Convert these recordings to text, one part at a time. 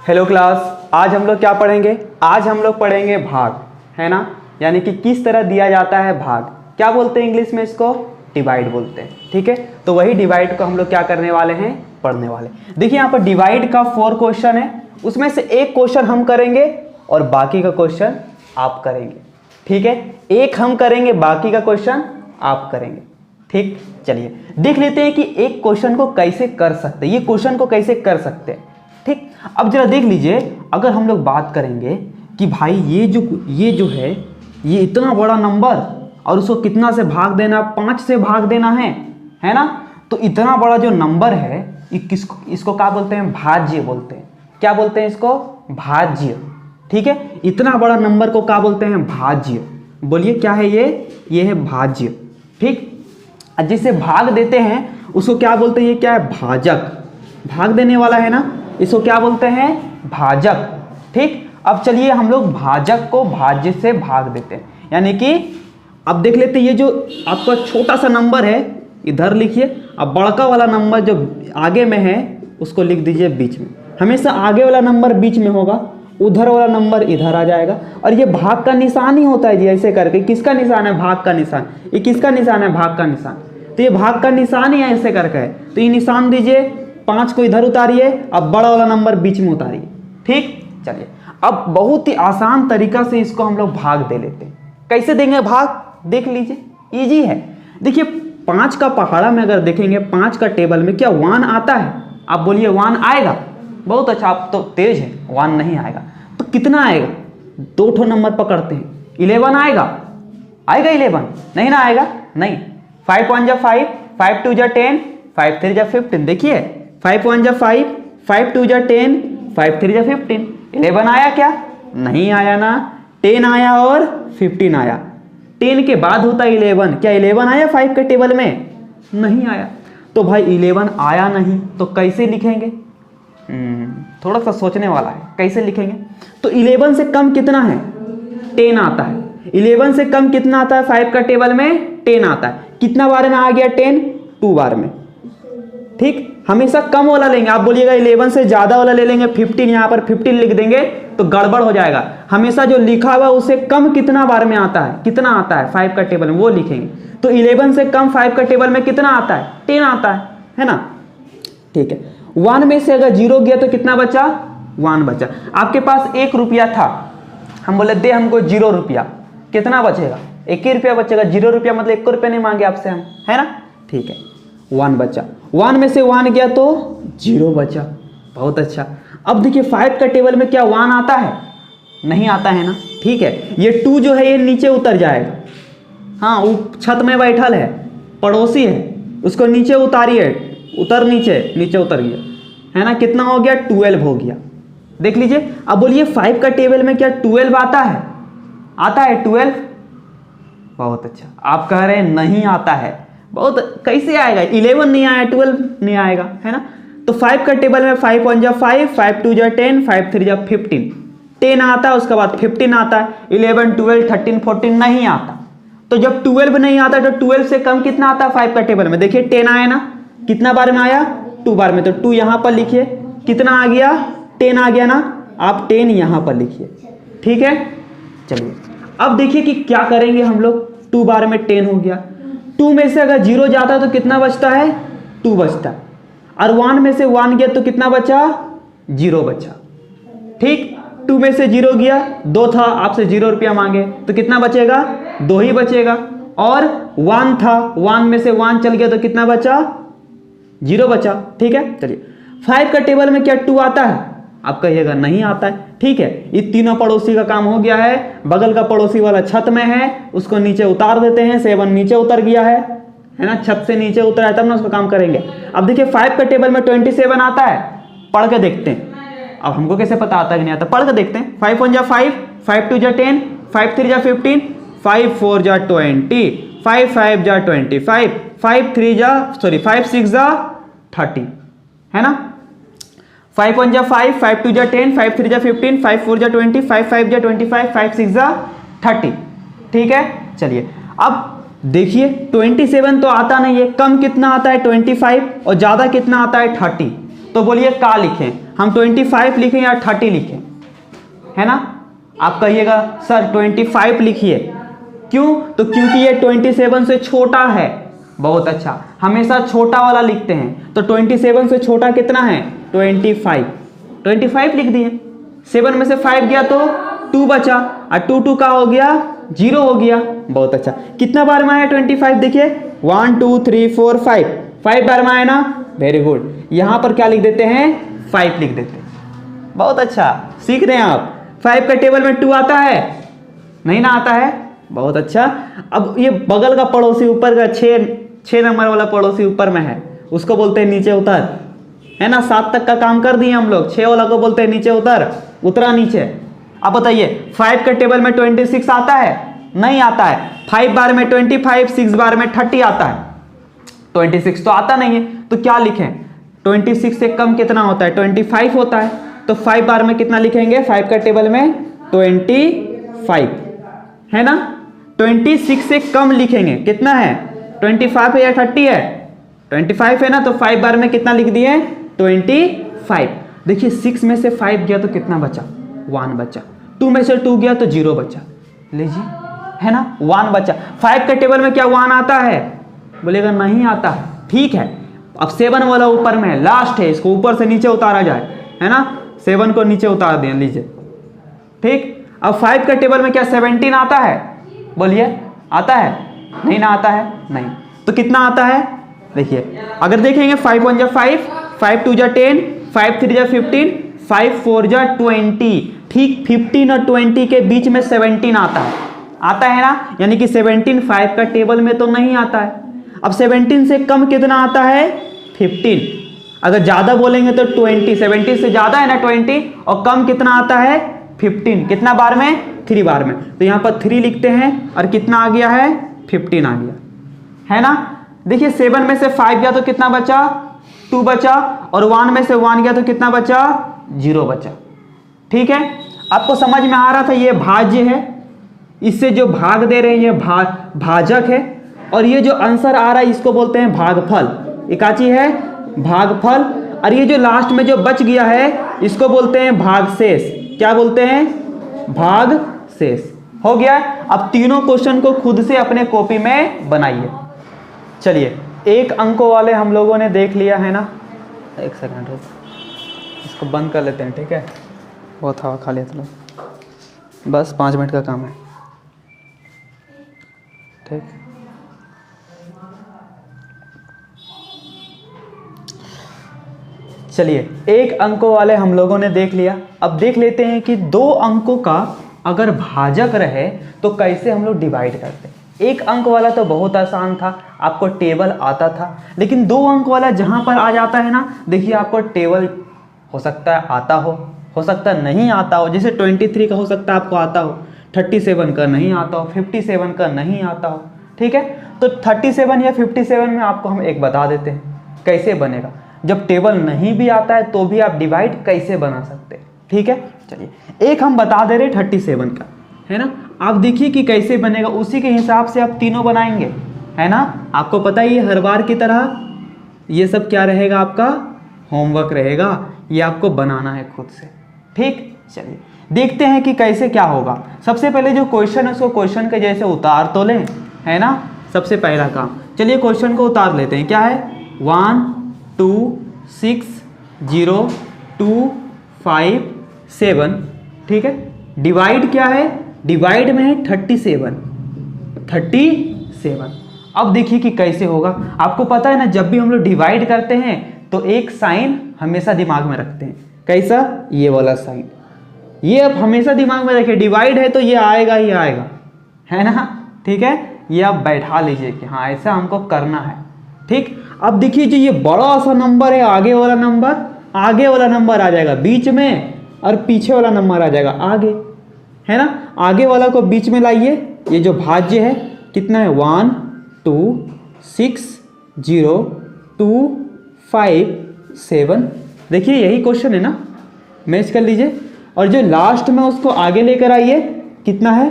Hello class, आज हम लोग क्या पढ़ेंगे? आज हम लोग पढ़ेंगे भाग, है ना। यानी कि किस तरह दिया जाता है भाग। क्या बोलते हैं इंग्लिश में इसको? डिवाइड बोलते हैं। ठीक है, तो वही डिवाइड को हम लोग क्या करने वाले हैं? पढ़ने वाले। देखिए यहाँ पर डिवाइड का 4 क्वेश्चन है, उसमें से एक क्वेश्चन हम करेंगे और बाकी का क्वेश्चन आप करेंगे। ठीक है, एक हम करेंगे, बाकी का क्वेश्चन आप करेंगे। ठीक, चलिए देख लेते हैं कि एक क्वेश्चन को कैसे कर सकते हैं, ये क्वेश्चन को कैसे कर सकते हैं। ठीक, अब जरा देख लीजिए, अगर हम लोग बात करेंगे कि भाई ये जो है ये इतना बड़ा नंबर और उसको कितना से भाग देना, 5 से भाग देना है ना। तो इतना बड़ा जो नंबर है इसको क्या बोलते हैं? भाज्य बोलते हैं। क्या बोलते हैं इसको? भाज्य। ठीक है, इतना बड़ा नंबर को क्या बोलते हैं? भाज्य। बोलिए क्या है ये है भाज्य। ठीक, जिसे भाग देते हैं उसको क्या बोलते हैं? ये क्या है? भाजक। भाग देने वाला है ना, इसको क्या बोलते हैं? भाजक। ठीक, अब चलिए हम लोग भाजक को भाज्य से भाग देते हैं। यानी कि अब देख लेते हैं, ये जो आपका छोटा सा नंबर है इधर लिखिए, अब बड़का वाला नंबर जो आगे में है उसको लिख दीजिए बीच में। हमेशा आगे वाला नंबर बीच में होगा, उधर वाला नंबर इधर आ जाएगा। और ये भाग का निशान ही होता है जी, ऐसे करके। किसका निशान है? भाग का निशान। ये किसका निशान है? भाग का निशान। तो ये भाग का निशान ही ऐसे करके है, तो ये निशान दीजिए, 5 को इधर उतारिए, अब बड़ा वाला नंबर बीच में उतारिए। ठीक, चलिए अब बहुत ही आसान तरीका से इसको हम लोग भाग दे लेते हैं। कैसे देंगे भाग? देख लीजिए, इजी है। देखिए 5 का पहाड़ा में अगर देखेंगे, 5 का टेबल में क्या 1 आता है? आप बोलिए 1 आएगा? बहुत अच्छा, आप तो तेज है, 1 नहीं आएगा। तो कितना आएगा? 2 ठो नंबर पकड़ते हैं, 11 आएगा? आएगा 11? नहीं ना आएगा, नहीं। 5 1 जा 5, 5 2 जा 10, 5 3 जा 15। देखिए 5 1 जा 5, 5 2 जा 10, 5 3 जा 15। 11 आया क्या? नहीं आया ना। 10 आया और 15 आया। 10 के बाद होता है 11। क्या 11 आया 5 के टेबल में? नहीं आया। तो भाई 11 आया नहीं तो कैसे लिखेंगे? थोड़ा सा सोचने वाला है, कैसे लिखेंगे? तो 11 से कम कितना है? 10 आता है। 11 से कम कितना आता है? 5 का टेबल में 10 आता है। कितना बार में आ गया 10? 2 बार में। ठीक, हमेशा कम वाला लेंगे। आप बोलिएगा 11 से ज्यादा वाला ले लेंगे, 15, यहाँ पर 15 लिख देंगे तो गड़बड़ हो जाएगा। हमेशा जो लिखा हुआ उससे कम कितना बार में आता है, कितना आता है 5 का टेबल में, वो लिखेंगे। तो 11 से कम 5 का टेबल में कितना आता है? 10 आता है ना। ठीक है, 1 में से अगर 0 गया तो कितना बचा? 1 बचा। आपके पास 1 रुपया था, हम बोले दे हमको 0 रुपया, कितना बचेगा? 1 ही रुपया बचेगा। 0 रुपया मतलब 1 रुपया नहीं मांगे आपसे हम, है ना। ठीक है, 1 बचा। 1 में से 1 गया तो 0 बचा। बहुत अच्छा। अब देखिए 5 का टेबल में क्या 1 आता है? नहीं आता है ना। ठीक है, ये 2 जो है ये नीचे उतर जाएगा। हाँ, वो छत में बैठल है, पड़ोसी है, उसको नीचे उतारिए, नीचे उतर गया, है ना। कितना हो गया? 12 हो गया। देख लीजिए, अब बोलिए 5 का टेबल में क्या 12 आता है? आता है 12? बहुत अच्छा, आप कह रहे हैं नहीं आता है। बहुत, कैसे आएगा? 11 नहीं आया, 12 नहीं आएगा, है ना। तो 5 का टेबल में 5 1 जा 5, 5 2 जा 10, 5 3 जा 15। 10 आता है, उसके बाद 15 आता है। 11 12 13 14 नहीं आता। तो जब 12 नहीं आता तो 12 से कम कितना आता है 5 का टेबल में? देखिए 10 आया ना। कितना बार में आया? 2 बार में। तो 2 यहां पर लिखिए। कितना आ गया? 10 आ गया ना। आप 10 यहां पर लिखिए। ठीक है, चलिए अब देखिए कि क्या करेंगे हम लोग। 2 बार में 10 हो गया। 2 में से अगर 0 जाता है तो कितना बचता है? 2 बचता है। और 1 में से 1 गया तो कितना बचा? 0 बचा। ठीक, 2 में से 0 गया, 2 था, आपसे 0 रुपया मांगे तो कितना बचेगा? 2 ही बचेगा। और 1 था, 1 में से 1 चल गया तो कितना बचा? 0 बचा। ठीक है, चलिए 5 का टेबल में क्या 2 आता है? आप कहिएगा नहीं आता है। ठीक है, ये तीनों पड़ोसी का काम हो गया है। बगल का पड़ोसी वाला छत में है, उसको नीचे उतार देते हैं। 7 नीचे उतर गया है ना, छत से नीचे उतरा है तब ना उसका काम करेंगे। अब देखिए 5 का टेबल में 27 आता है, पढ़ के देखते हैं। अब हमको कैसे पता आता है कि नहीं आता? पढ़ के देखते हैं। 5 1 जा 5, 5 2 जा 10, 5 3 जा 15, 5 4 जा 20, 5 5 जा 25, 5 6 जा 30, है ना। 5 1 जा 5, 5 2 जा 10, 5 3 जा 15, 5 4 जा 20, 5 5 जा 25, 5 6 जा 30। ठीक है, चलिए अब देखिए 27 तो आता नहीं है, कम कितना आता है 25 और ज्यादा कितना आता है 30। तो बोलिए क्या लिखें? हम 25 लिखें या 30 लिखें, है ना? आप कहिएगा सर 25 लिखिए, क्यों? तो क्योंकि ये 27 से छोटा है। बहुत अच्छा, हमेशा छोटा वाला लिखते हैं। तो 27 से छोटा कितना है? 25 लिख दिए। 7 में से 5 गया तो 2 बचा, और 2 का हो गया 0 हो गया। बहुत अच्छा, कितना बार में आया 25? देखिए 1 2 3 4 5 बार में आया ना। वेरी गुड, यहां पर क्या लिख देते हैं? 5 लिख देते हैं। बहुत अच्छा, सीख रहे हैं आप। 5 का टेबल में 2 आता है? नहीं ना आता है। बहुत अच्छा। अब ये बगल का पड़ोसी, ऊपर का 6 नंबर वाला पड़ोसी ऊपर में है, उसको बोलते हैं नीचे उतर, है ना? 7 तक का काम कर दिए हम लोग। 6 वाला को बोलते हैं नीचे उतर, उतरा नीचे। अब बताइए 5 का टेबल में 26 आता है? नहीं आता है। 5 बार में 25, 6 बार में 30 आता है। 26 तो आता नहीं है, तो क्या लिखें? 26 से कम कितना होता है? 25 होता है। तो 5 बार में कितना लिखेंगे? 5 का टेबल में 25, है ना? 26 से कम लिखेंगे, कितना है? 25 है या 30 है? 25 है ना, तो 5 बार में कितना लिख दिए? 25। देखिए 6 में से 5 गया तो कितना बचा? 1 बचा। 2 में से 2 गया तो 0 बचा। लीजिए, है ना? 1 बचा। 5 का टेबल में क्या 1 आता है? बोलेगा नहीं आता है। ठीक है, अब 7 वाला ऊपर में है, लास्ट है, इसको ऊपर से नीचे उतारा जाए, है ना? 7 को नीचे उतार दें, लीजिए। ठीक, अब 5 का टेबल में क्या 17 आता है? बोलिए, आता है? नहीं ना आता है, नहीं। तो कितना आता है? देखिए, अगर देखेंगे 5 1 जा 5, 5 2 जा 10, 5 3 जा 15, 5 4 जा 20। ठीक 15 और 20 के बीच में 17 आता है। आता है ना? यानी कि 17 5 का टेबल में तो नहीं आता है। अब 17 से कम कितना आता है? 15। अगर ज़्यादा बोलेंगे तो 20। 17 से ज़्यादा है ना 20, और कम कितना आता है? 15। कितना बार में? 3 बार में। तो यहाँ पर 3 लिखते हैं, और कितना आ गया है? 15 आ गया, है ना? देखिए 7 में से 5 गया तो कितना बचा? 2 बचा, और 1 में से 1 गया तो कितना बचा? 0 बचा। ठीक है, आपको समझ में आ रहा था? ये भाज्य है, इससे जो भाग दे रहे हैं ये भाजक है, और ये जो आंसर आ रहा है इसको बोलते हैं भागफल। एकाची है भागफल, और ये जो लास्ट में जो बच गया है इसको बोलते हैं भागशेष। क्या बोलते हैं? भागशेष। हो गया। अब तीनों क्वेश्चन को खुद से अपने कॉपी में बनाइए। चलिए, 1 अंकों वाले हम लोगों ने देख लिया है ना। 1 सेकंड रुक, इसको बंद कर लेते हैं, ठीक है? बहुत हवा खा लिया था लोग, बस 5 मिनट का काम है, ठीक। चलिए, 1 अंकों वाले हम लोगों ने देख लिया। अब देख लेते हैं कि 2 अंकों का अगर भाजक रहे तो कैसे हम लोग डिवाइड करते हैं। 1 अंक वाला तो बहुत आसान था, आपको टेबल आता था। लेकिन 2 अंक वाला जहां पर आ जाता है ना, देखिए आपको टेबल हो सकता है आता हो सकता है नहीं आता हो। जैसे 23 का हो सकता है आपको आता हो, 37 का नहीं आता हो, 57 का नहीं आता हो। ठीक है, तो 37 या 57 में आपको हम एक बता देते हैं कैसे बनेगा। जब टेबल नहीं भी आता है तो भी आप डिवाइड कैसे बना सकते हैं। ठीक है, चलिए एक हम बता दे रहे 37 का, है ना। आप देखिए कि कैसे बनेगा, उसी के हिसाब से आप तीनों बनाएंगे, है ना। आपको पता ही है हर बार की तरह ये सब क्या रहेगा, आपका होमवर्क रहेगा, ये आपको बनाना है खुद से। ठीक, चलिए देखते हैं कि कैसे क्या होगा। सबसे पहले जो क्वेश्चन है उसको क्वेश्चन के जैसे उतार तो लें, है ना, सबसे पहला काम। चलिए क्वेश्चन को उतार लेते हैं। क्या है, 1 2 6 0 2 5 7। ठीक है, डिवाइड क्या है, डिवाइड में है 37। अब देखिए कि कैसे होगा। आपको पता है ना, जब भी हम लोग डिवाइड करते हैं तो एक साइन हमेशा दिमाग में रखते हैं। कैसा, ये वाला साइन, ये आप हमेशा दिमाग में रखिए। डिवाइड है तो ये आएगा ही आएगा, है ना। ठीक है, ये आप बैठा लीजिए कि हाँ ऐसा हमको करना है। ठीक, अब देखिए जो ये बड़ा सा नंबर है, आगे वाला नंबर आ जाएगा बीच में, और पीछे वाला नंबर आ जाएगा आगे, है ना। आगे वाला को बीच में लाइए। ये जो भाज्य है कितना है, 1 2 6 0 2 5 7। देखिए यही क्वेश्चन है ना, मैच कर लीजिए। और जो लास्ट में उसको आगे लेकर आइए, कितना है,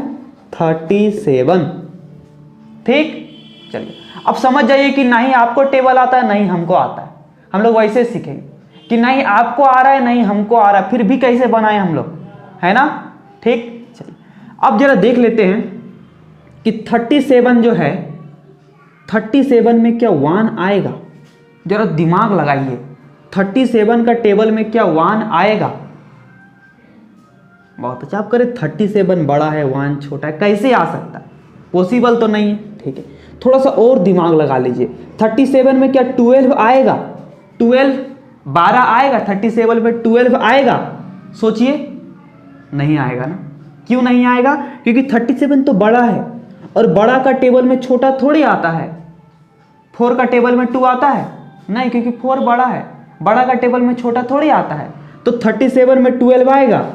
37। ठीक, चलिए अब समझ जाइए कि नहीं आपको टेबल आता है, नहीं हमको आता है। हम लोग वैसे सीखेंगे। कि नहीं आपको आ रहा है, नहीं हमको आ रहा है, फिर भी कैसे बनाए हम लोग, है ना। ठीक, चलिए अब जरा देख लेते हैं कि 37 जो है 37 में क्या 1 आएगा। जरा दिमाग लगाइए, 37 का टेबल में क्या 1 आएगा। बहुत अच्छा, आप करें 37 बड़ा है 1 छोटा है, कैसे आ सकता है, पॉसिबल तो नहीं है। ठीक है, थोड़ा सा और दिमाग लगा लीजिए, 37 में क्या 12 आएगा, 12 आएगा, 37 में 12 आएगा, सोचिए नहीं आएगा ना। क्यों नहीं आएगा, क्योंकि 37 तो बड़ा है और बड़ा का टेबल में छोटा थोड़ी आता है। 4 का टेबल में 2 आता है नहीं, क्योंकि 4 बड़ा है, बड़ा का टेबल में छोटा थोड़ी आता है। तो 37 में 12 आएगा,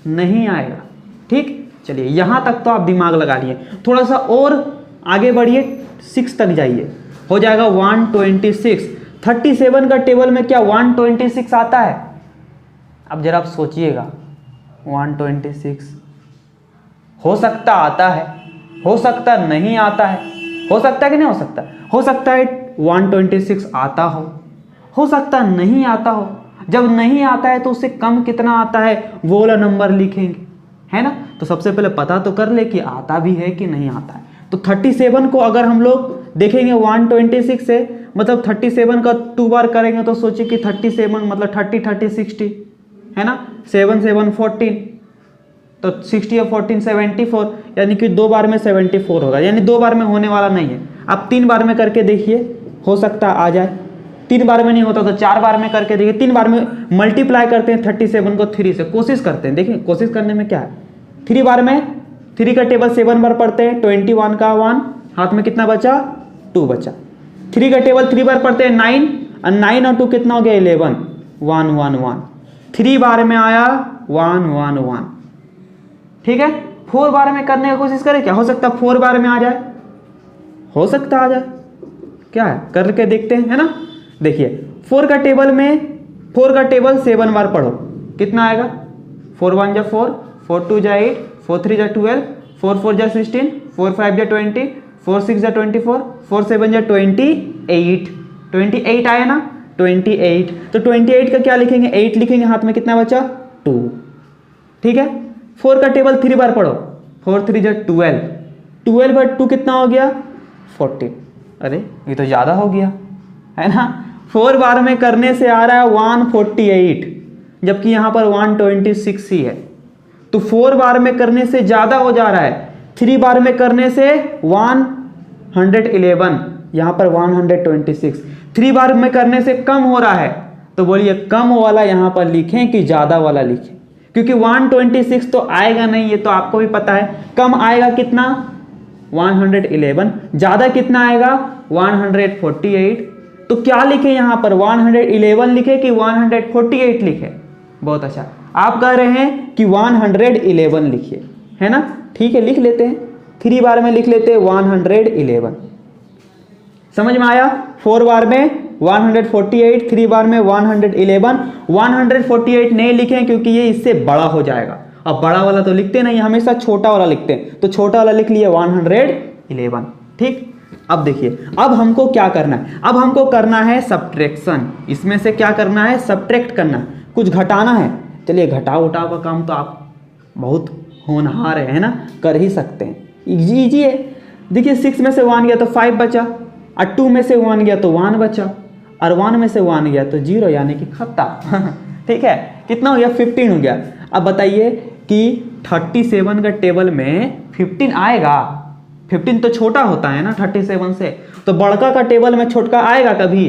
नहीं आएगा। ठीक, चलिए यहां तक तो आप दिमाग लगा लिए, थोड़ा सा और आगे बढ़िए, 6 तक जाइए, हो जाएगा 126। 37 का टेबल में क्या 126 आता है। अब जरा आप सोचिएगा, 126 हो सकता आता है, हो सकता नहीं आता है, हो सकता है कि नहीं हो सकता है 126 आता हो सकता नहीं आता हो। जब नहीं आता है तो उससे कम कितना आता है वो वाला नंबर लिखेंगे, है ना। तो सबसे पहले पता तो कर ले कि आता भी है कि नहीं आता है। तो 37 को अगर हम लोग देखेंगे 126 से, मतलब 37 का 2 बार करेंगे तो सोचिए कि 37 मतलब 30 60, है ना, 7 7 14, तो 60 और 14 74, यानी कि 2 बार में 74 होगा, यानी 2 बार में होने वाला नहीं है। आप 3 बार में करके देखिए, हो सकता आ जाए। 3 बार में नहीं होता तो 4 बार में करके देखिए। 3 बार में मल्टीप्लाई करते हैं 37 को 3 से, कोशिश करते हैं, देखिए कोशिश करने में क्या है। 3 बार में 3 का टेबल 7 बार पढ़ते हैं, 21 का 1, हाथ में कितना बचा 2 बचा। 3 का टेबल 3 बार पढ़ते हैं 9, और 9 और 2 कितना हो गया 11, 1 1 1। 3 बार में आया 1 1 1। ठीक है, 4 बार में करने की कोशिश करें, क्या हो सकता है 4 बार में आ जाए, हो सकता आ जाए, क्या है करके देखते हैं, है ना। देखिए 4 का टेबल में 4 का टेबल 7 बार पढ़ो, कितना आएगा 4 1 जा 4, 4 2 जा 8, 4 3 जा 12, 4 4 जा 16, 4 5 जा 20, 4 6 जा 24, 4 7 जा 28, 28 आया ना 28। तो 28 का क्या लिखेंगे 8 लिखेंगे, हाथ में कितना बचा 2। ठीक है, 4 का टेबल 3 बार पढ़ो, 4 3 जा 12, 12 बार 2 कितना हो गया 14। अरे ये तो ज़्यादा हो गया, है ना। 4 बार में करने से आ रहा है 148, जबकि यहाँ पर 126 ही है। तो 4 बार में करने से ज़्यादा हो जा रहा है। 3 बार में करने से 111, यहाँ पर 126। 3 बार में करने से कम हो रहा है, तो बोलिए कम वाला यहाँ पर लिखें कि ज़्यादा वाला लिखें, क्योंकि 126 तो आएगा नहीं, ये तो आपको भी पता है। कम आएगा कितना 111, ज़्यादा कितना आएगा 148। तो क्या लिखे यहाँ पर 111 लिखे कि 148 लिखे। बहुत अच्छा, आप कह रहे हैं कि 111 लिखिए, है ना। ठीक है, लिख लेते हैं, 3 बार में लिख लेते हैं 111, समझ में आया। 4 बार में 148, 3 बार में 111। 148 नहीं लिखें क्योंकि ये इससे बड़ा हो जाएगा, अब बड़ा वाला तो लिखते नहीं, हमेशा छोटा वाला लिखते हैं, तो छोटा वाला लिख लिए 111। ठीक, अब देखिए अब हमको क्या करना है, अब हमको करना है सब्ट्रैक्शन। इसमें से क्या करना है सब्ट्रैक्ट करना है, कुछ घटाना है। चलिए घटाओ उठाओ का काम तो आप बहुत होनहार है ना, कर ही सकते हैं, इजी है। देखिए 6 में से 1 गया तो 5 बचा, और 2 में से 1 गया तो 1 बचा, और 1 में से 1 गया तो 0, यानी कि खत्ता। ठीक है, कितना हो गया 15 हो गया। अब बताइए कि 37 का टेबल में 15 आएगा। 15 तो छोटा होता है ना 37 से, तो बड़का का टेबल में छोटका आएगा कभी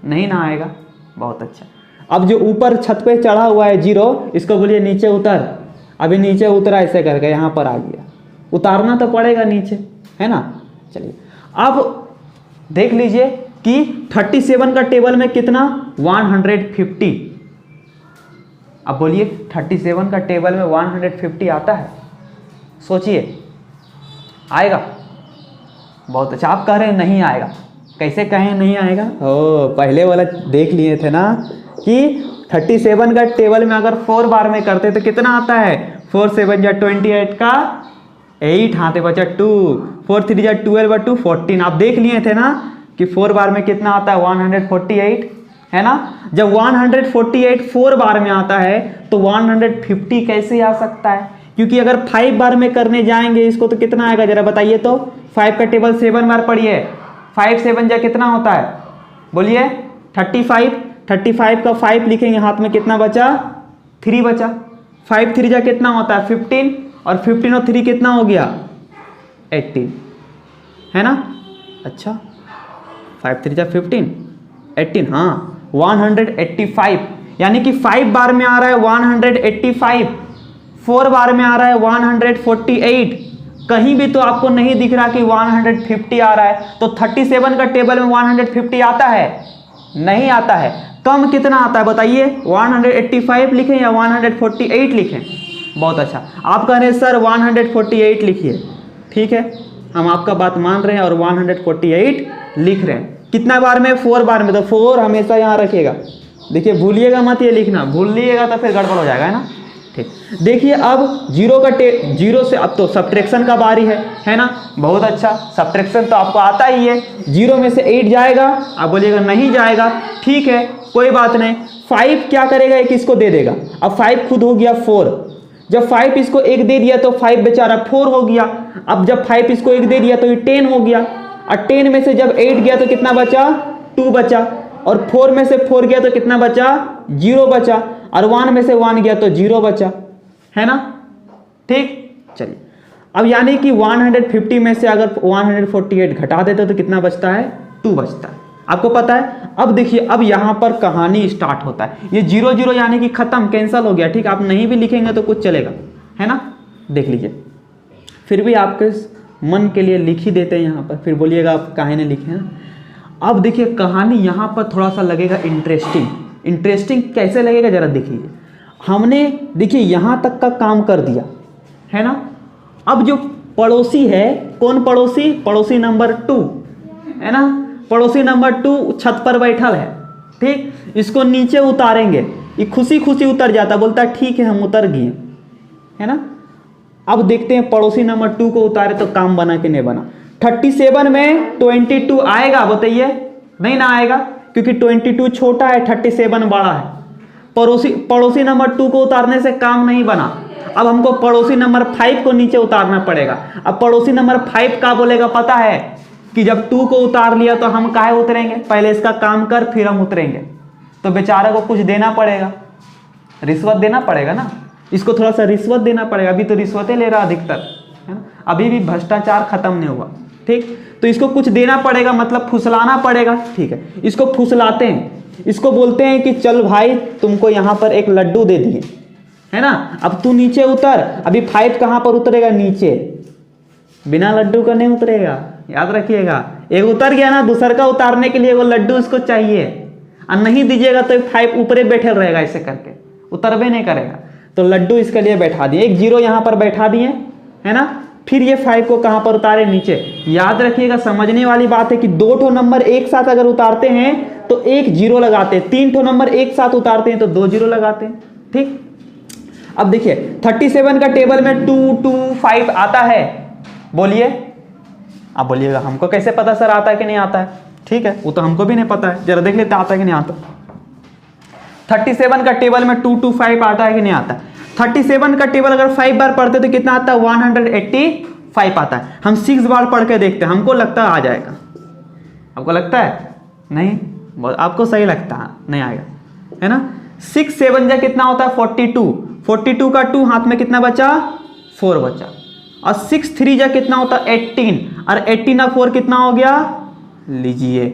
नहीं ना आएगा। बहुत अच्छा, अब जो ऊपर छत पे चढ़ा हुआ है 0, इसको बोलिए नीचे उतर। अभी नीचे उतरा ऐसे करके यहाँ पर आ गया, उतारना तो पड़ेगा नीचे, है ना। चलिए अब देख लीजिए कि 37 का टेबल में कितना 150। अब बोलिए 37 का टेबल में 150 आता है, सोचिए आएगा। बहुत अच्छा, आप कह रहे हैं नहीं आएगा, कैसे कहें नहीं आएगा। ओ पहले वाला देख लिए थे ना कि 37 का टेबल में अगर 4 बार में करते तो कितना आता है 4 7 जा 28 का 8, हाथे बचा 2, 4 3 जा 12 2 14। आप देख लिए थे ना कि 4 बार में कितना आता है 148, है ना। जब 148 4 बार में आता है तो 150 कैसे आ सकता है, क्योंकि अगर 5 बार में करने जाएंगे इसको तो कितना आएगा जरा बताइए तो। 5 का टेबल 7 बार पढ़िए, 5 7 जा कितना होता है बोलिए 35। 35 का 5 लिखेंगे हाथ में कितना बचा 3 बचा। 5 3 जा कितना होता है 15 और 15 और 3 कितना हो गया 18 है ना। अच्छा 5 3 जा 15 18 हाँ 185 यानी कि 5 बार में आ रहा है 185, 4 बार में आ रहा है 148, कहीं भी तो आपको नहीं दिख रहा कि 150 आ रहा है। तो 37 का टेबल में 150 आता है नहीं आता है। कम कितना आता है बताइए 185 लिखें या 148 लिखें। बहुत अच्छा आप कह रहे हैं सर 148 लिखिए, ठीक है हम आपका बात मान रहे हैं और 148 लिख रहे हैं। कितना बार में 4 बार में, तो 4 हमेशा यहाँ रखिएगा। देखिए भूलिएगा मत ये लिखना, भूलिएगा तो फिर गड़बड़ हो जाएगा है ना। ठीक देखिए अब जीरो से अब तो सब्ट्रैक्शन का बारी है ना। बहुत अच्छा सब्ट्रैक्शन तो आपको आता ही है। 0 में से 8 जाएगा, आप बोलिएगा नहीं जाएगा, ठीक है कोई बात नहीं। 5 क्या करेगा एक इसको दे देगा। अब 5 खुद हो गया 4, जब 5 इसको 1 दे दिया तो 5 बेचारा 4 हो गया। अब जब 5 इसको 1 दे दिया तो ये 10 हो गया, और 10 में से जब 8 गया तो कितना बचा 2 बचा, और 4 में से 4 गया तो कितना बचा 0 बचा, और 1 में से 1 गया तो 0 बचा है ना। ठीक चलिए अब यानी कि 150 में से अगर 148 घटा देते तो कितना बचता है 2 बचता है, आपको पता है। अब देखिए अब यहाँ पर कहानी स्टार्ट होता है। ये 0 0 यानी कि खत्म कैंसल हो गया, ठीक आप नहीं भी लिखेंगे तो कुछ चलेगा है ना। देख लीजिए फिर भी आपके मन के लिए लिख ही देते हैं यहाँ पर, फिर बोलिएगा आप काहे ने लिखे ना। अब देखिए कहानी यहाँ पर थोड़ा सा लगेगा इंटरेस्टिंग कैसे लगेगा जरा देख लीजिए। हमने देखिए यहाँ तक का काम कर दिया है ना। अब जो पड़ोसी है, कौन पड़ोसी, पड़ोसी नंबर 2 है ना। पड़ोसी नंबर 2 छत पर बैठल है, ठीक इसको नीचे उतारेंगे, ये खुशी खुशी उतर जाता, बोलता ठीक है हम उतर गए है ना। अब देखते हैं पड़ोसी नंबर 2 को उतारे तो काम बना कि नहीं बना। 37 में 22 आएगा बताइए, नहीं ना आएगा क्योंकि 22 छोटा है 37 बड़ा है। पड़ोसी नंबर 2 को उतारने से काम नहीं बना। अब हमको पड़ोसी नंबर 5 को नीचे उतारना पड़ेगा। अब पड़ोसी नंबर 5 का बोलेगा पता है कि जब 2 को उतार लिया तो हम काहे उतरेंगे, पहले इसका काम कर फिर हम उतरेंगे। तो बेचारे को कुछ देना पड़ेगा, रिश्वत देना पड़ेगा ना, इसको थोड़ा सा रिश्वत देना पड़ेगा। अभी तो रिश्वतें ले रहा अधिकतर है ना, अभी भी भ्रष्टाचार खत्म नहीं हुआ, ठीक तो इसको कुछ देना पड़ेगा, मतलब फुसलाना पड़ेगा, ठीक है। इसको फुसलाते हैं, इसको बोलते हैं कि चल भाई तुमको यहाँ पर एक लड्डू दे दिए है ना, अब तू नीचे उतर। अभी 5 कहाँ पर उतरेगा नीचे, बिना लड्डू का नहीं उतरेगा, याद रखिएगा। एक उतर गया ना, दूसर का उतारने के लिए वो लड्डू उसको चाहिए, और नहीं दीजिएगा तो 5 ऊपरे बैठे रहेगा, ऐसे करके उतरबे नहीं करेगा। तो लड्डू इसके लिए बैठा दिए, एक 0 यहाँ पर बैठा दिए है ना। फिर ये 5 को कहाँ पर उतारे नीचे। याद रखिएगा समझने वाली बात है कि 2 ठो नंबर एक साथ अगर उतारते हैं तो 1 0 लगाते हैं, 3 ठो नंबर एक साथ उतारते हैं तो 2 0 लगाते हैं, ठीक। अब देखिए 37 का टेबल में 2 2 5 आता है, बोलिए आप बोलिएगा हमको कैसे पता सर आता है कि नहीं आता है, ठीक है वो तो हमको भी नहीं पता है, जरा देख लेते आता है कि नहीं आता। 37 का टेबल में 2 2 5 आता है कि नहीं आता है। 37 का टेबल अगर 5 बार पढ़ते तो कितना आता है 185 आता है। हम 6 बार पढ़ के देखते हैं, हमको लगता है आ जाएगा, आपको लगता है नहीं, आपको सही लगता है नहीं आएगा है ना। 6 7 जा कितना होता है 42 का 2 हाथ में कितना बचा 4 बचा, और 6 3 जा कितना होता है 18, और 18 और 4 कितना हो गया लीजिए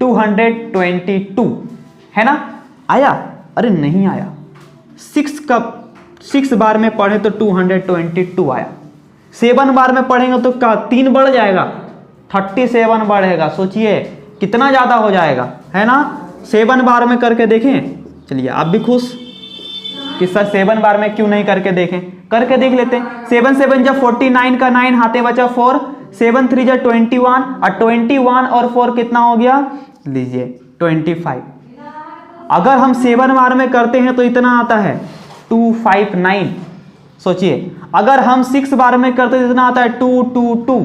222 है ना। आया, अरे नहीं आया। 6 बार में पढ़े तो 222 आया। 7 बार में पढ़ेंगे तो क्या 3 बढ़ जाएगा 37 बढ़ेगा, सोचिए कितना ज्यादा हो जाएगा है ना। 7 बार में करके देखें, चलिए आप भी खुश कि सर 7 बार में क्यों नहीं करके देखें, करके देख लेते हैं। 7 7 जब 49 का 9 हाथे बचा 4, 7 3 जब 21, और 21 और 4 कितना हो गया लीजिए 25। अगर हम 7 बार में करते हैं तो इतना आता है 259। सोचिए अगर हम 6 बार में करते तो इतना आता है 222,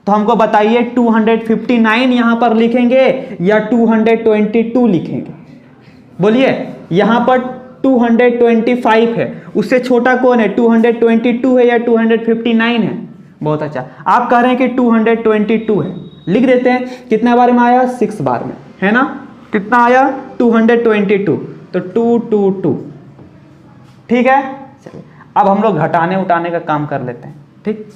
तो हमको बताइए 259 यहां पर लिखेंगे या 222 लिखेंगे? बोलिए, यहां पर 225 है, उससे छोटा कौन है? 222 है या 259 है? बहुत अच्छा, आप कह रहे हैं कि 222 है, लिख देते हैं। कितना बार में आया? 6 बार में, है ना? कितना आया? 222, तो 222, ठीक है। चलिए अब हम लोग घटाने उठाने का काम कर लेते हैं, ठीक।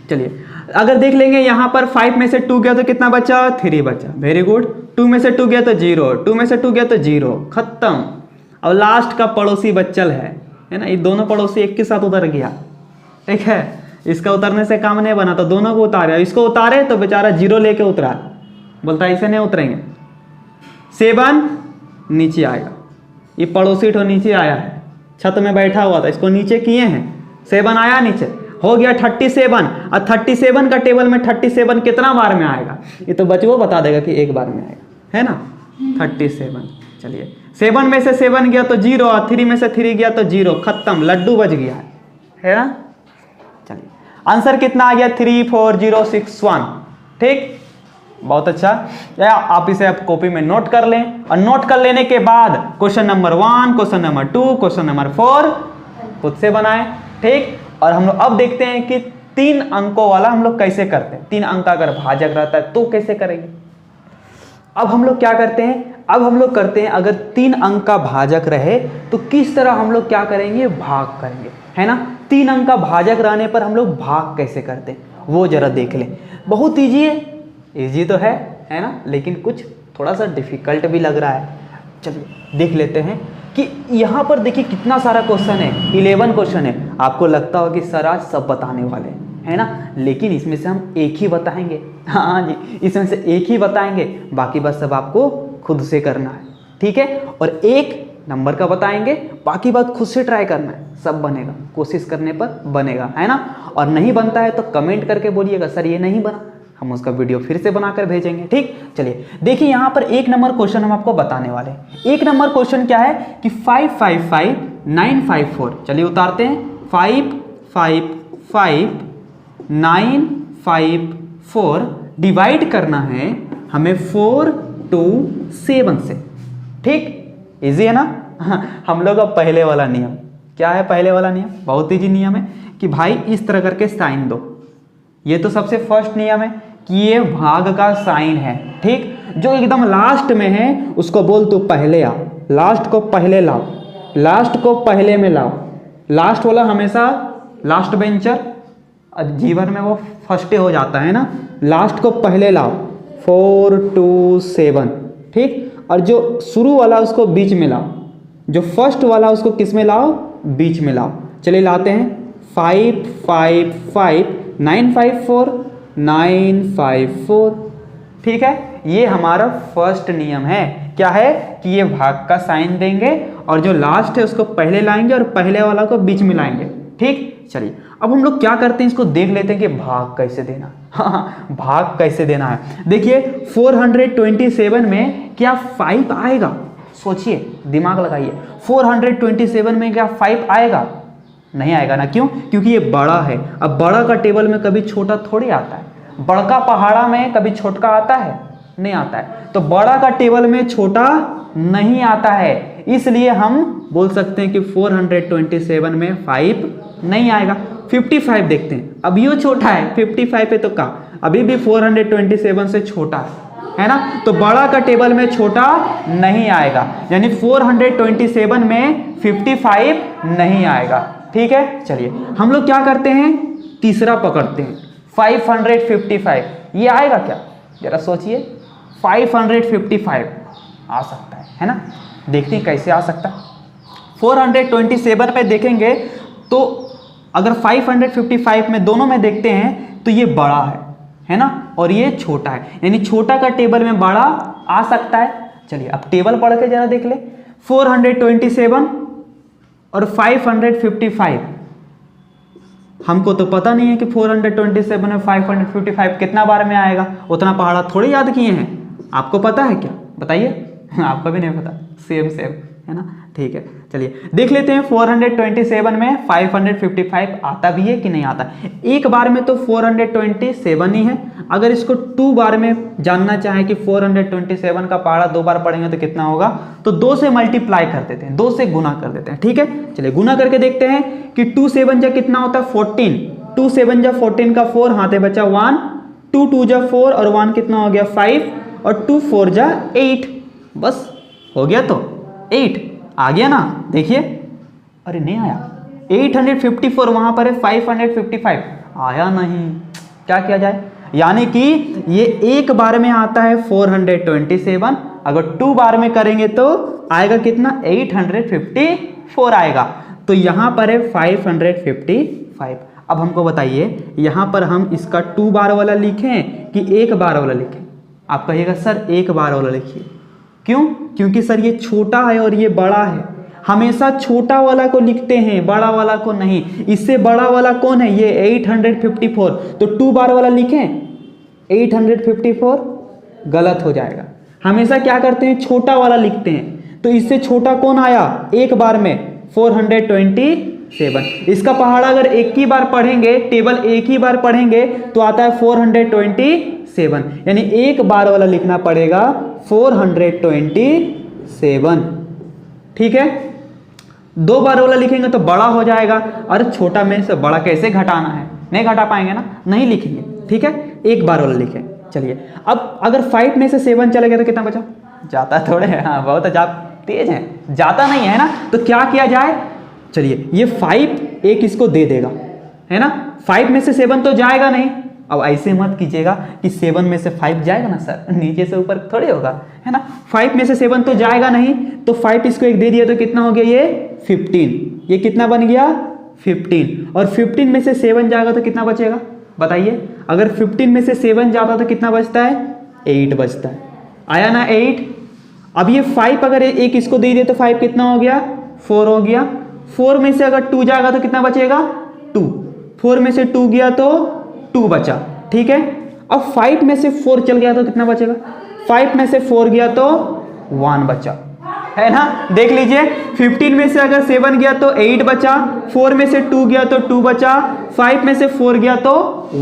चलिए अगर देख लेंगे यहाँ पर 5 में से 2 गया तो कितना बचा? 3 बचा, वेरी गुड। 2 में से 2 गया तो 0, 2 में से 2 गया तो 0, खत्म। अब लास्ट का पड़ोसी बच्चल है ना, ये दोनों पड़ोसी एक के साथ उतर गया, ठीक है। इसका उतरने से काम नहीं बना तो दोनों को उतारे, इसको उतारे तो बेचारा 0 लेके उतरा, बोलता है इसे नहीं उतरेंगे। 7 नीचे आएगा, ये पड़ोसी तो नीचे आया है, छत में बैठा हुआ था, इसको नीचे किए हैं, 7 आया नीचे, हो गया 37। और 37 का टेबल में 37 कितना बार में आएगा? ये तो बच्चों बता देगा कि 1 बार में आएगा, है ना, 37। चलिए 7 में से 7 गया तो 0, और 3 में से 3 गया तो 0, खत्म, लड्डू बच गया है ना। चलिए आंसर कितना आ गया? 34061, ठीक, बहुत अच्छा। या आप इसे आप कॉपी में नोट कर लें, और नोट कर लेने के बाद question number 1, question number 2, question number 4 खुद से बनाएं, ठीक। और हम लोग अब देखते हैं कि 3 अंकों वाला हम लोग कैसे करते हैं। 3 अंक अगर भाजक रहता है तो कैसे करेंगे? अब हम लोग क्या करते हैं? अब हम लोग करते हैं, अगर 3 अंक का भाजक रहे तो किस तरह हम लोग क्या करेंगे? भाग करेंगे, है ना। 3 अंक का भाजक रहने पर हम लोग भाग कैसे करते हैं वो जरा देख लें। बहुत ईजी है, ईजी तो है ना, लेकिन कुछ थोड़ा सा डिफिकल्ट भी लग रहा है। चलिए देख लेते हैं कि यहाँ पर देखिए कितना सारा क्वेश्चन है, 11 क्वेश्चन है। आपको लगता होगा कि सर आज सब बताने वाले हैं, है ना, लेकिन इसमें से हम एक ही बताएंगे। हाँ जी, इसमें से एक ही बताएंगे, बाकी बस सब आपको खुद से करना है, ठीक है। और 1 नंबर का बताएंगे, बाकी बात खुद से ट्राई करना है, सब बनेगा, कोशिश करने पर बनेगा, है ना। और नहीं बनता है तो कमेंट करके बोलिएगा सर ये नहीं बना, हम उसका वीडियो फिर से बनाकर भेजेंगे, ठीक। चलिए देखिए यहाँ पर 1 नंबर क्वेश्चन हम आपको बताने वाले हैं। 1 नंबर क्वेश्चन क्या है कि 555954, चलिए उतारते हैं। 555954 डिवाइड करना है हमें 4 2 7 से, ठीक, इजी है ना। हम लोग का पहले वाला नियम क्या है? पहले वाला नियम बहुत ईजी नियम है कि भाई इस तरह करके साइन दो। ये तो सबसे फर्स्ट नियम है कि ये भाग का साइन है, ठीक। जो एकदम लास्ट में है उसको बोल तू पहले आ, लास्ट को पहले लाओ, लास्ट को पहले में लाओ। लास्ट वाला हमेशा लास्ट बेंचर, जीवन में वो फर्स्ट हो जाता है ना। लास्ट को पहले लाओ, 4 2 7, ठीक। और जो शुरू वाला उसको बीच में लाओ, जो फर्स्ट वाला उसको किस में लाओ? बीच में लाओ। चलिए लाते हैं 555954, ठीक है। ये हमारा फर्स्ट नियम है, क्या है कि ये भाग का साइन देंगे और जो लास्ट है उसको पहले लाएंगे और पहले वाला को बीच में लाएंगे, ठीक। चलिए अब हम लोग क्या करते हैं, इसको देख लेते हैं कि भाग कैसे देना। हाँ, भाग कैसे देना है। देखिए 427 में क्या 5 आएगा? सोचिए, दिमाग लगाइए, 427 में क्या 5 आएगा? नहीं आएगा ना। क्यों? क्योंकि ये बड़ा है। अब बड़ा का टेबल में कभी छोटा थोड़ी आता है, बड़का पहाड़ा में कभी छोटा आता है? नहीं आता है। तो बड़ा का टेबल में छोटा नहीं आता है, इसलिए हम बोल सकते हैं कि 427 में 5 नहीं आएगा। 55 देखते हैं, अब ये छोटा है, 55 पे तो का अभी भी 427 से छोटा है ना। तो बड़ा का टेबल में छोटा नहीं आएगा, यानी 427 में 55 नहीं आएगा, ठीक है। चलिए हम लोग क्या करते हैं, तीसरा पकड़ते हैं, 555। ये आएगा क्या? जरा सोचिए, 555 आ सकता है ना। देखते हैं कैसे आ सकता है। 427 पे देखेंगे तो अगर 555 में दोनों में देखते हैं तो ये बड़ा है ना, और ये छोटा है, यानी छोटा का टेबल में बड़ा आ सकता है। चलिए अब टेबल पढ़ के जरा देख ले, 427 और 555। हमको तो पता नहीं है कि 427 में 555 कितना बार में आएगा, उतना पहाड़ा थोड़ी याद किए हैं। आपको पता है क्या? बताइए। आपको भी नहीं पता, सेम है ना, ठीक है। चलिए देख लेते हैं 427 में 555 आता भी है कि नहीं आता। एक बार में तो 427 ही है। अगर इसको 2 बार में जानना चाहें कि 427 का पहाड़ा 2 बार पढ़ेंगे तो कितना होगा, तो 2 से मल्टीप्लाई कर देते हैं, 2 से गुना कर देते हैं। ठीक है, चलिए गुना करके देखते हैं कि 2 7 जा कितना होता है 14, 2 7 जा 14 का 4 हाथे बचा 1, 2 2 जा 4 और 1 कितना हो गया 5 और 2 4 जा 8, बस हो गया। तो 8 आ गया ना, देखिए अरे नहीं आया, 854 वहां पर है, 555 आया नहीं, क्या किया जाए। यानी कि ये एक बार में आता है 427, अगर 2 बार में करेंगे तो आएगा कितना 854 आएगा। तो यहां पर है 555। अब हमको बताइए यहां पर हम इसका 2 बार वाला लिखें कि 1 बार वाला लिखें। आप कहिएगा सर 1 बार वाला लिखिए, क्यों? क्योंकि सर ये छोटा है और ये बड़ा है, हमेशा छोटा वाला को लिखते हैं, बड़ा वाला को नहीं। इससे बड़ा वाला कौन है, ये 854, तो 2 बार वाला लिखें 854, गलत हो जाएगा। हमेशा क्या करते हैं, छोटा वाला लिखते हैं। तो इससे छोटा कौन आया एक बार में 427। इसका पहाड़ा अगर एक ही बार पढ़ेंगे, टेबल एक ही बार पढ़ेंगे तो आता है 427, यानी एक बार वाला लिखना पड़ेगा 427। ठीक है, 2 बार वाला लिखेंगे तो बड़ा हो जाएगा। अरे छोटा में से बड़ा कैसे घटाना है, नहीं घटा पाएंगे ना, नहीं लिखेंगे। ठीक है, 1 बार वाला लिखें। चलिए अब अगर 5 में से 7 चले गया तो कितना बचा, जाता थोड़े, हाँ बहुत अच्छा तेज है, जाता नहीं है ना। तो क्या किया जाए, चलिए ये 5 एक इसको दे देगा, है ना। 5 में से 7 तो जाएगा नहीं। अब ऐसे मत कीजिएगा कि 7 में से 5 जाएगा ना सर, नीचे से ऊपर थोड़ी होगा, है ना। 5 में से 7 तो जाएगा नहीं, तो 5 इसको एक दे दिया तो कितना हो गया ये 15। ये कितना बन गया 15, और 15 में से 7 जाएगा तो कितना बचेगा बताइए। अगर 15 में से 7 जाता तो कितना बचता है 8 बचता है, आया ना 8। अब ये 5 अगर एक इसको दे दिया तो 5 कितना हो गया 4 हो गया। 4 में से अगर 2 जाएगा तो कितना बचेगा 2, 4 में से 2 गया तो 2 बचा। ठीक है, अब 5 में से 4 चल गया तो कितना बचेगा, 5 में से 4 गया तो 1 बचा, है ना। देख लीजिए 15 में से अगर 7 गया तो 8 बचा, 4 में से 2 गया तो 2 बचा, 5 में से 4 गया तो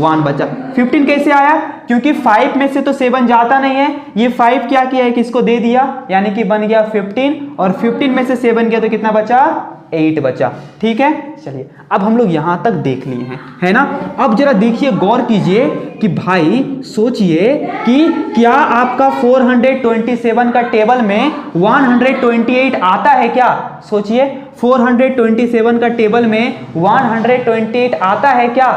1 बचा। 15 कैसे आया, क्योंकि 5 में से तो 7 जाता नहीं है, ये 5 क्या किया है कि इसको दे दिया, यानी कि बन गया 15, और 15 में से 7 गया तो कितना बचा 8 बचा। ठीक है, चलिए अब हम लोग यहां तक देख लिए हैं, है ना। अब जरा देखिए, गौर कीजिए कि भाई सोचिए कि क्या आपका 427 का टेबल में 128 आता है क्या। सोचिए 427 का टेबल में 128 आता है क्या,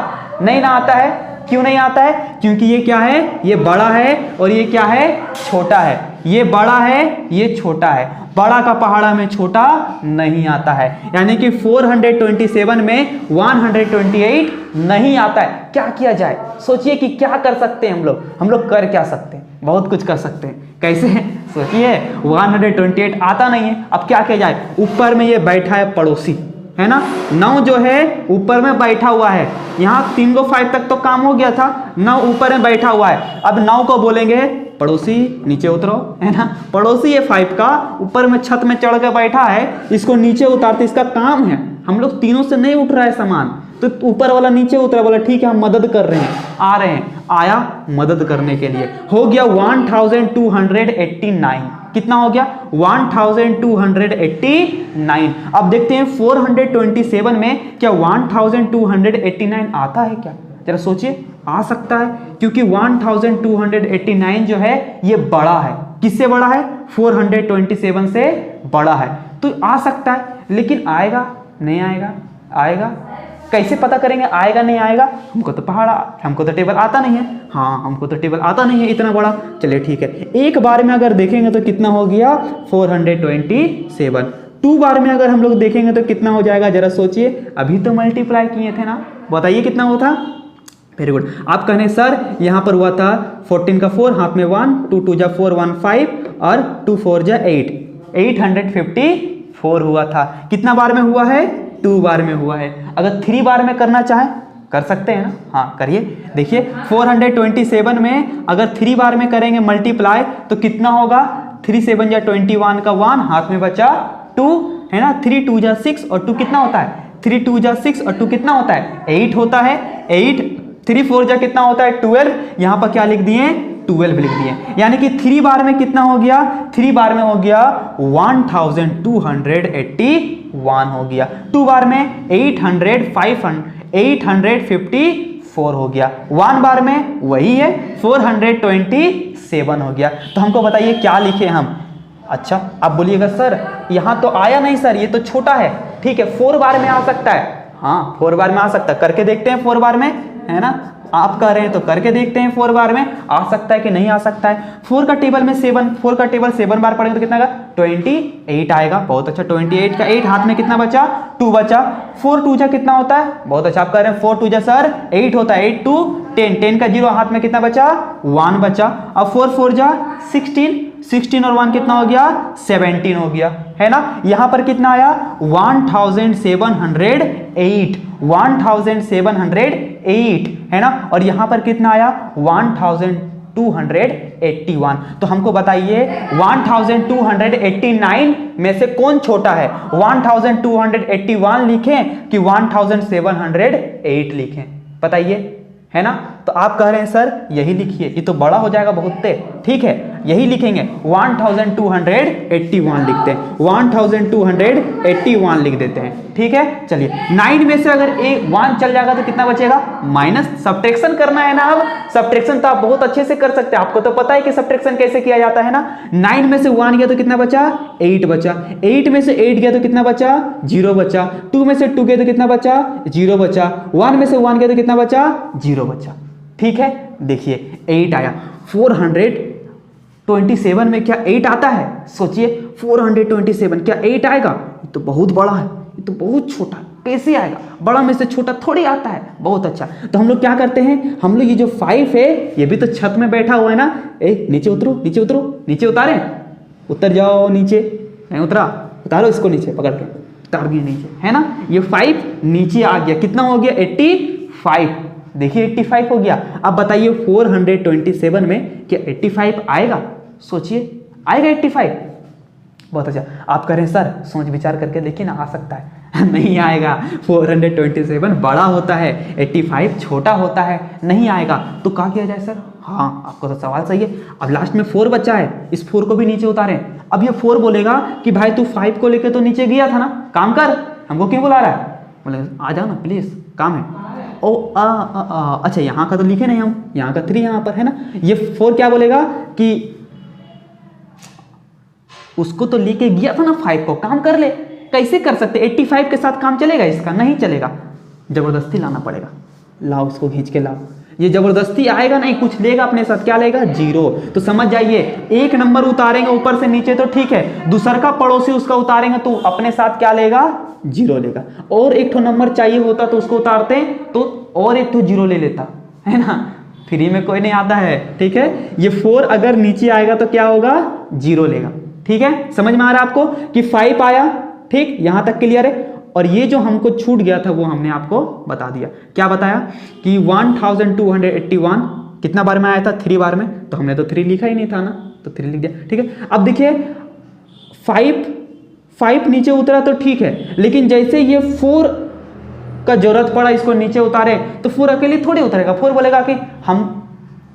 नहीं ना आता है। क्यों नहीं आता है, क्योंकि ये क्या है, ये बड़ा है और ये क्या है छोटा है। ये बड़ा है, ये छोटा है, बड़ा का पहाड़ा में छोटा नहीं आता है, यानी कि 427 में 128 नहीं आता है। क्या किया जाए, सोचिए कि क्या कर सकते हैं हम लोग कर क्या सकते हैं, बहुत कुछ कर सकते हैं। कैसे, सोचिए 128 आता नहीं है, अब क्या किया जाए। ऊपर में ये बैठा है पड़ोसी, है ना, 9 जो है ऊपर में बैठा हुआ है, यहाँ 3 को 5 तक तो काम हो गया था, 9 ऊपर में बैठा हुआ है। अब 9 को बोलेंगे पड़ोसी नीचे उतरो, है ना। पड़ोसी ये 5 का ऊपर में छत में चढ़ के बैठा है, इसको नीचे उतारते इसका काम है। हम लोग तीनों से नहीं उठ रहा है सामान, तो ऊपर वाला नीचे उतरा, बोला ठीक है हम मदद कर रहे हैं, आ रहे हैं, आया मदद करने के लिए। हो गया 1289, कितना हो गया 1289। अब देखते हैं 427 में क्या 1289 आता है क्या, जरा सोचिए। आ सकता है, क्योंकि 1289 जो है ये बड़ा है, किससे बड़ा है 427 से बड़ा है, तो आ सकता है। लेकिन आएगा नहीं आएगा, आएगा कैसे पता करेंगे आएगा नहीं आएगा, हमको तो हमको तो टेबल आता नहीं है, हाँ हमको तो टेबल आता नहीं है इतना बड़ा। चलिए ठीक है, एक बार में अगर देखेंगे तो कितना हो गया 427। 2 बार में अगर हम लोग देखेंगे तो कितना हो जाएगा, जरा सोचिए। अभी तो मल्टीप्लाई किए थे ना, बताइए कितना हुआ था। वेरी गुड, आप कहने सर यहाँ पर हुआ था 14 का 4 हाथ में 1, 2 2 जा 4 1 5 और 2 4 जा 8, 854 हुआ था। कितना बार में हुआ है 2 बार में हुआ है। अगर 3 बार में करना चाहे कर सकते हैं ना, हाँ करिए। देखिए 427 में अगर 3 बार में करेंगे मल्टीप्लाई तो कितना होगा, 3 7 जा 21 का 1 हाथ में बचा 2, है ना, 3 2 जा 6 और 2 कितना होता है, 3 2 जा 6 और 2 कितना होता है, 8 होता है। 8 3 4 जा कितना होता है, 12। यहाँ पर क्या लिख दिए, 12 लिख दिए। यानी कि 3 बार में कितना हो गया, 3 बार में हो गया 1281 हो गया। 2 बार में 854 हो गया। 1 बार में वही है 427 हो गया। तो हमको बताइए क्या लिखे हम। अच्छा आप बोलिएगा सर यहाँ तो आया नहीं सर, ये तो छोटा है। ठीक है 4 बार में आ सकता है, हाँ 4 बार में आ सकता है, करके देखते हैं 4 बार में, है ना। आप कह रहे हैं तो करके देखते हैं 4 बार में आ सकता है कि नहीं आ सकता है। 4 का टेबल में 7, 4 का टेबल 7 बार पढ़ेंगे तो कितना आएगा, 28 आएगा। बहुत अच्छा, 28 का 8 हाथ में कितना बचा, 2 बचा। 4 2 जा कितना होता है, बहुत अच्छा आप कह रहे हैं 4 2 जा सर 8 होता है, 8 2 10, 10 का 0 हाथ में कितना बचा, 1 बचा। अब 4 4 जा 16, 16 और 1 कितना हो गया, 17 हो गया, है ना। यहां पर कितना आया 1708, 1708, है ना। और यहां पर कितना आया 1281। तो हमको बताइए 1289 में से कौन छोटा है, 1281 लिखें कि 1708 लिखें, बताइए, है ना। तो आप कह रहे हैं सर यही लिखिए, ये तो बड़ा हो जाएगा बहुत तेज। ठीक है यही लिखेंगे 1281 लिखते हैं, 1281 लिख देते हैं। ठीक है चलिए 9 में से अगर 1 चल जाएगा तो कितना बचेगा, माइनस। सब्ट्रैक्शन करना है ना। अब सब्ट्रैक्शन तो आप बहुत अच्छे से कर सकते हैं, आपको तो पता है कि सब्ट्रैक्शन कैसे किया जाता है ना। 9 में से 1 गया तो कितना बचा, 8 बचा। 8 में से 8 गया तो कितना बचा, 0 बचा। 2 में से 2 गया तो कितना बचा, 0 बचा। 1 में से 1 गया तो कितना बचा, 0 बचा। ठीक है देखिए 8 आया। 427 में क्या 8 आता है, सोचिए 427 क्या 8 आएगा, ये तो बहुत बड़ा है, ये तो बहुत छोटा है, कैसे आएगा, बड़ा में से छोटा थोड़ी आता है। बहुत अच्छा, तो हम लोग क्या करते हैं, हम लोग ये जो 5 है ये भी तो छत में बैठा हुआ है ना। नीचे उतरो, नीचे उतरो, नीचे उतारे, उतर जाओ नीचे, नहीं उतरा, उतारो इसको नीचे पकड़ के, उतार दिए नीचे, है ना। ये 5 नीचे आ गया, कितना हो गया 85, देखिए 85 हो गया। अब बताइए 427 में क्या 85 आएगा, सोचिए आएगा 85। बहुत अच्छा, आप कह रहे हैं सर सोच विचार करके देखिए ना, आ सकता है नहीं आएगा। 427 बड़ा होता है, 85 छोटा होता है, नहीं आएगा। तो क्या किया जाए सर, हाँ आपको तो सवाल सही है। अब लास्ट में 4 बचा है, इस 4 को भी नीचे उतारें। अब ये 4 बोलेगा कि भाई तू 5 को लेकर तो नीचे गया था ना, काम कर, हमको क्यों बुला रहा है, बोलेगा आ जाओ ना प्लीज, काम है। ओ अच्छा यहाँ का तो लिखे नहीं हम, यहाँ का 3 यहाँ पर है ना। ये 4 क्या बोलेगा कि उसको तो लेके गया था ना 5 को, काम कर ले। कैसे कर सकते, 85 के साथ काम चलेगा इसका, नहीं चलेगा, जबरदस्ती लाना पड़ेगा। लाओ उसको खींच के लाओ, ये जबरदस्ती आएगा नहीं, कुछ लेगा अपने साथ, क्या लेगा 0। तो समझ जाइए 1 नंबर उतारेंगे ऊपर से नीचे तो ठीक है, दूसर का पड़ोसी उसका उतारेंगे तो अपने साथ क्या लेगा 0 लेगा। और एक ठो नंबर चाहिए होता तो उसको उतारते तो और एक ठो 0 ले लेता, है ना। फ्री में कोई नहीं आता है, ठीक है। ये 4 अगर नीचे आएगा तो क्या होगा 0 लेगा, ठीक है। समझ में आ रहा है आपको कि 5 आया, ठीक, यहां तक क्लियर है। और ये जो हमको छूट गया था वो हमने आपको बता दिया, क्या बताया कि 1281 कितना बार में आया था, 3 बार में, तो हमने तो 3 लिखा ही नहीं था ना, तो 3 लिख दिया, ठीक है। अब देखिए 5 नीचे उतरा तो ठीक है, लेकिन जैसे ये 4 का जरूरत पड़ा इसको नीचे उतारे तो 4 अकेले थोड़ी उतरेगा। 4 बोलेगा कि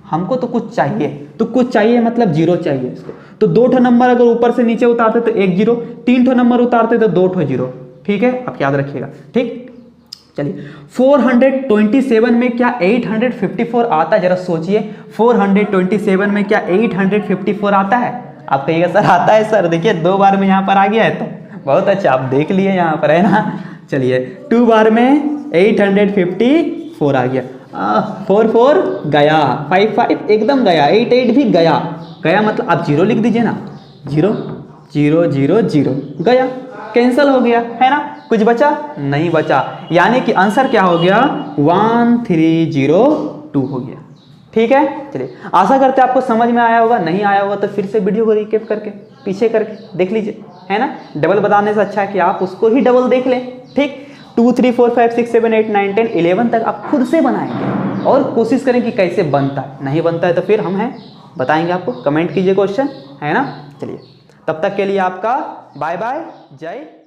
हमको तो कुछ चाहिए, तो कुछ चाहिए मतलब 0 चाहिए इसको। तो 2 ठो नंबर अगर ऊपर से नीचे उतारते तो 1 0, 3 ठो नंबर उतारते तो 2 ठो 0, ठीक है, आप याद रखिएगा, ठीक। चलिए 427 में क्या 854 आता है, जरा सोचिए 427 में क्या 854 आता है। आप कहिएगा सर आता है सर, देखिए 2 बार में यहाँ पर आ गया है, तो बहुत अच्छा आप देख लिए यहाँ पर, है ना। चलिए 2 बार में 854 आ गया, 4 4 गया, 5 5 एकदम गया, 8 8 भी गया, गया मतलब आप 0 लिख दीजिए ना, 0 0 0 0 गया, कैंसिल हो गया, है ना। कुछ बचा नहीं बचा, यानी कि आंसर क्या हो गया 1302 हो गया, ठीक है। चलिए आशा करते हैं आपको समझ में आया होगा, नहीं आया होगा तो फिर से वीडियो को रिकैप करके पीछे करके देख लीजिए, है ना। डबल बताने से अच्छा है कि आप उसको ही डबल देख लें, ठीक। 2 3 4 5 6 7 8 9 10 11 तक आप खुद से बनाएंगे और कोशिश करें कि कैसे बनता है, नहीं बनता है तो फिर हम हैं बताएंगे आपको, कमेंट कीजिए क्वेश्चन, है ना। चलिए तब तक के लिए आपका बाय बाय, जय